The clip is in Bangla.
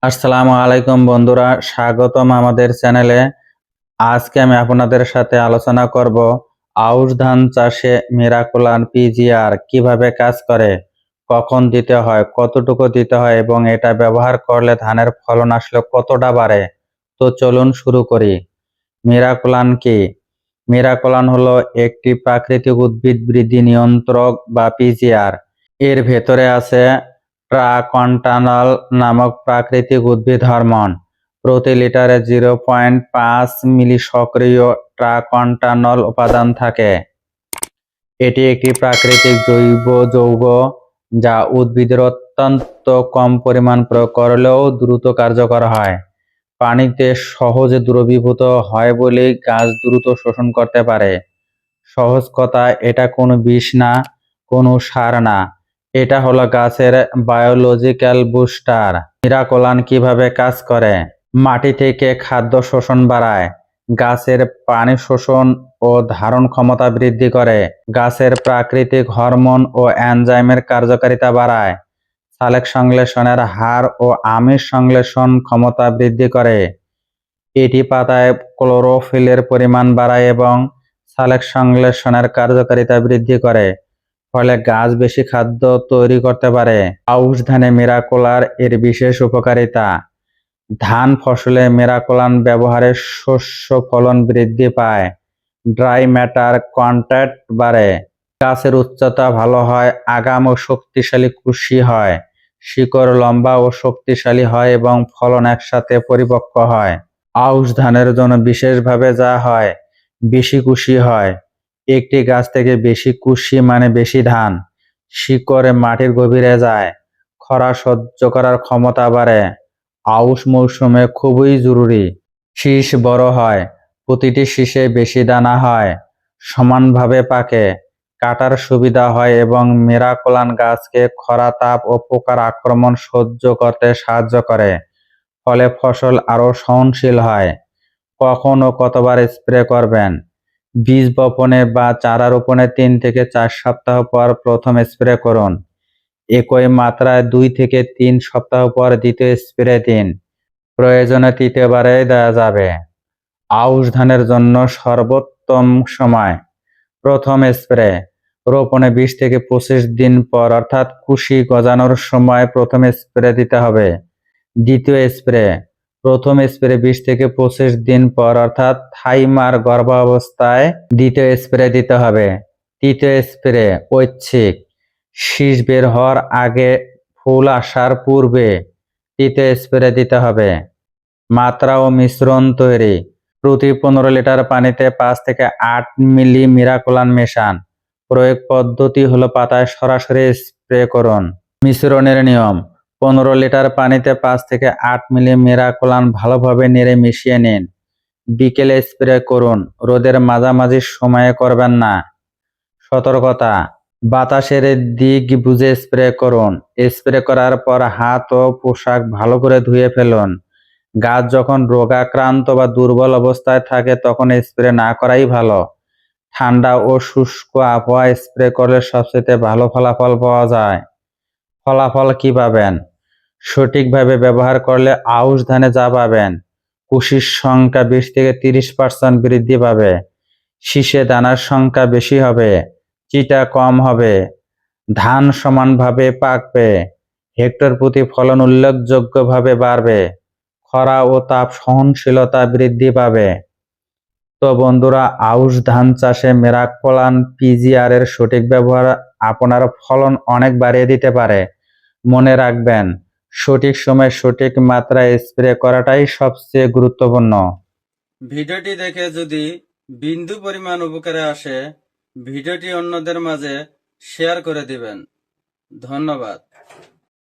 আসসালামু আলাইকুম বন্ধুরা, স্বাগতম আমাদের চ্যানেলে। আজকে আমি আপনাদের সাথে আলোচনা করব আউশ ধান চাষে মিরাকুলান পিজিআর কিভাবে কাজ করে, কখন দিতে হয়, কতটুকু দিতে হয় এবং এটা ব্যবহার করলে ধানের ফলন আসলে কতটা বাড়ে। তো চলুন শুরু করি। মিরাকুলান কি? মিরাকুলান হলো একটি প্রাকৃতিক উদ্ভিদ বৃদ্ধি নিয়ন্ত্রক বা পিজিআর। এর ভেতরে আছে ট্রাকন্টানল নামক প্রাকৃতিক উদ্ভিদ হরমোন। প্রতি লিটারে 0.5 মিলি সক্রিয় ট্রাকন্টানল উপাদান থাকে। এটি একটি প্রাকৃতিক জৈব যৌগ যা উদ্ভিদের অত্যন্ত কম পরিমাণ প্রয়োগ করলেও দ্রুত কার্যকর হয়। পানিতে সহজে দ্রবীভূত হয় বলেই গাছ দ্রুত শোষণ করতে পারে। সহজ কথায়, এটা কোনো বিষ না, কোনো সার না, এটা হলো গাছের বায়োলজিক্যাল বুস্টার। মিরাকুলান কিভাবে কাজ করে? মাটি থেকে খাদ্য শোষণ বাড়ায়, গাছের পানি শোষণ ও ধারণ ক্ষমতা বৃদ্ধি করে, গাছের প্রাকৃতিক হরমোন ও এনজাইমের কার্যকারিতা বাড়ায়, সালেক সংশ্লেষণের হার ও আমিষ সংশ্লেষণ ক্ষমতা বৃদ্ধি করে। এটি পাতায় ক্লোরোফিলের পরিমাণ বাড়ায় এবং সালেক সংশ্লেষণের কার্যকারিতা বৃদ্ধি করে, ফলে গাছ বেশি খাদ্য তৈরি করতে পারে। আউশ ধানে মিরাকুলার এর বিশেষ উপকারিতা: ধান ফসলে মিরাকুলান ব্যবহারে শস্য ফলন বৃদ্ধি পায়, ড্রাই ম্যাটার কন্টেন্ট বাড়ে, গাছের উচ্চতা ভালো হয়, আগাম ও শক্তিশালী কুশি হয়, শিকড় লম্বা ও শক্তিশালী হয় এবং ফলন একসাথে পরিপক্ক হয়। আউশ ধানের জন্য বিশেষভাবে যা হয়, বেশি কুশি হয়। একটি গাছ থেকে বেশি কুশি মানে বেশি ধান। শিকড়ে মাটির গভীরে যায়, খরা সহ্য করার ক্ষমতা বাড়ে। আউশ মৌসুমে খুবই জরুরি। শীষ বড় হয়, প্রতিটি শীষে বেশি দানা হয়, সমানভাবে পাকে, কাটার সুবিধা হয় এবং মিরাকুলান গাছকে খরা, তাপ ও পোকার আক্রমণ সহ্য করতে সাহায্য করে, ফলে ফসল আরও সহনশীল হয়। কখন ও কতবার স্প্রে করবেন? বীজ বপনে বা চারা রোপণের 3 থেকে 4 সপ্তাহ পর প্রথম স্প্রে করুন। একই মাত্রায় 2 থেকে 3 সপ্তাহ পর দ্বিতীয় স্প্রে দিন। প্রয়োজনে তৃতীয়বারে দেওয়া যাবে। আউশ ধানের জন্য সর্বোত্তম সময়: প্রথম স্প্রে রোপণে 20 থেকে 25 দিন পর অর্থাৎ কুশি গজানোর সময় প্রথম স্প্রে দিতে হবে। দ্বিতীয় স্প্রে প্রথম স্প্রে 20 থেকে 25 দিন পর অর্থাৎ থাইমার গর্ভাবস্থায় দ্বিতীয় স্প্রে দিতে হবে। তৃতীয় স্প্রে ঐচ্ছিক, শীষ বের হওয়ার আগে, ফুল আসার পূর্বে তৃতীয় স্প্রে দিতে হবে। মাত্রা ও মিশ্রণ তৈরি: প্রতি 15 লিটার পানিতে 5 থেকে 8 মিলি মিরাকুলান মেশান। প্রয়োগ পদ্ধতি হলো পাতায় সরাসরি স্প্রে করুন। মিশ্রণের নিয়ম: 15 লিটার পানিতে 5 থেকে 8 মিলি মিরাকুলান ভালোভাবে নেড়ে মিশিয়ে নিন। বিকেলে স্প্রে করুন, রোদের মাঝামাঝি সময়ে করবেন না। সতর্কতা: বাতাসের দিক বুঝে স্প্রে করুন। স্প্রে করার পর হাত ও পোশাক ভালো করে ধুয়ে ফেলুন। গাছ যখন রোগাক্রান্ত বা দুর্বল অবস্থায় থাকে তখন স্প্রে না করাই ভালো। ঠান্ডা ও শুষ্ক আবহাওয়ায় স্প্রে করলে সবচেয়ে ভালো ফলাফল পাওয়া যায়। ফলাফল কি পাবেন? সঠিকভাবে ব্যবহার করলে আউশ ধানে যা পাবেন: কুশির সংখ্যা 20 থেকে 30% বৃদ্ধি পাবে, শীষে দানার সংখ্যা বেশি হবে, চিটা কম হবে, ধান সমানভাবে পাকবে, হেক্টর প্রতি ফলন উল্লেখযোগ্যভাবে বাড়বে, খরা ও তাপ সহনশীলতা বৃদ্ধি পাবে। তো বন্ধুরা, আউশ ধান চাষে মিরাকুলান পিজিআর এর সঠিক ব্যবহার আপনার ফলন অনেক বাড়িয়ে দিতে পারে। মনে রাখবেন, সঠিক সময়ে সঠিক মাত্রায় স্প্রে করাটাই সবচেয়ে গুরুত্বপূর্ণ। ভিডিওটি দেখে যদি বিন্দু পরিমাণ উপকারে আসে, ভিডিওটি অন্যদের মাঝে শেয়ার করে দিবেন। ধন্যবাদ।